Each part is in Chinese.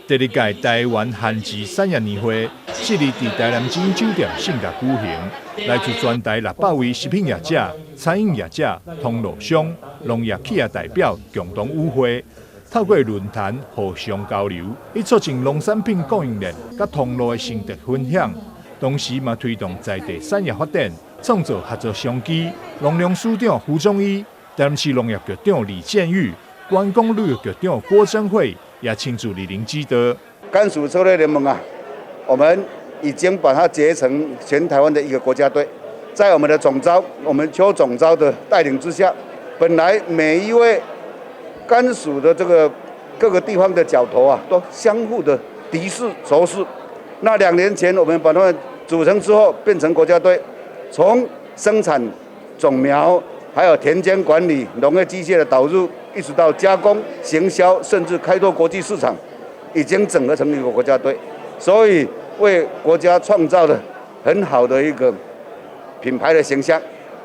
第二届台湾旱季产业年会，这日在台南金酒店盛大举行，来自全台600位食品业者、餐饮业者、通路商、农业企业代表共同与会，透过论坛互相交流，以促进农产品供应链甲通路的心得分享，同时嘛推动在地产业发展，创造合作商机。农粮署长胡宗义、台南市农业局长李建玉、观光旅游局长郭珍惠也亲自莅临基德。甘薯策略联盟啊，我们已经把它结成全台湾的一个国家队，在我们的总召、我们邱总召的带领之下，本来每一位甘薯的这个各个地方的角头啊，都相互的敌视仇视。那2年前我们把它们组成之后，变成国家队，从生产、种苗，还有田间管理、农业机械的导入，一直到加工、行销，甚至开拓国际市场，已经整合成一个国家队，所以为国家创造了很好的一个品牌的形象，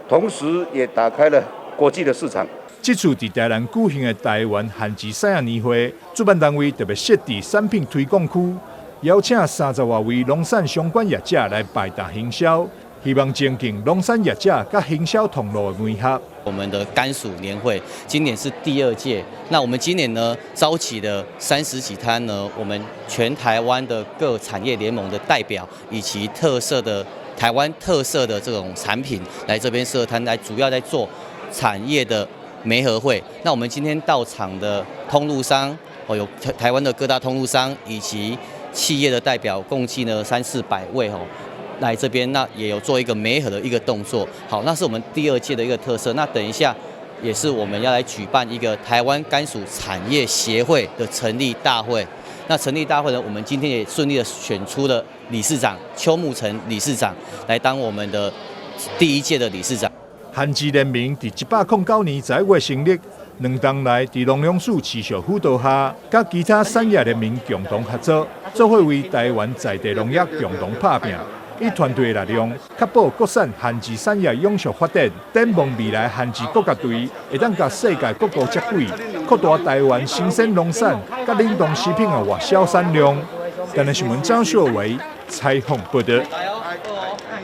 同时也打开了国际的市场。这次在台南举行的台湾旱季产业年会，主办单位特别设置产品推广区，邀请30多位农产相关业者来摆档行销，希望增进农产业者甲行销通路的媒合。我们的甘薯年会今年是第2届，那我们今年呢召集了30几摊呢，我们全台湾的各产业联盟的代表以及台湾特色的这种产品来这边设摊，来主要在做产业的媒合会。那我们今天到场的通路商有台湾的各大通路商以及企业的代表，共计呢300-400位来这边，那也有做一个媒合的一个动作。好，那是我们第2届的一个特色。那等一下也是我们要来举办一个台湾甘薯产业协会的成立大会。那成立大会呢，我们今天也顺利的选出了理事长邱木成理事长来当我们的第1届的理事长。旱季联盟在109年11月成立，2年来在农粮署持续辅导下，甲其他产业联盟共同合作，做伙为台湾在地农业共同打拼。以团队的力量，确保国产旱季产业永续发展。展望未来，旱季国家队会当甲世界各国接轨，扩大台湾新鲜农产甲冷冻食品的外销产量。台南新闻张硕维采访报道。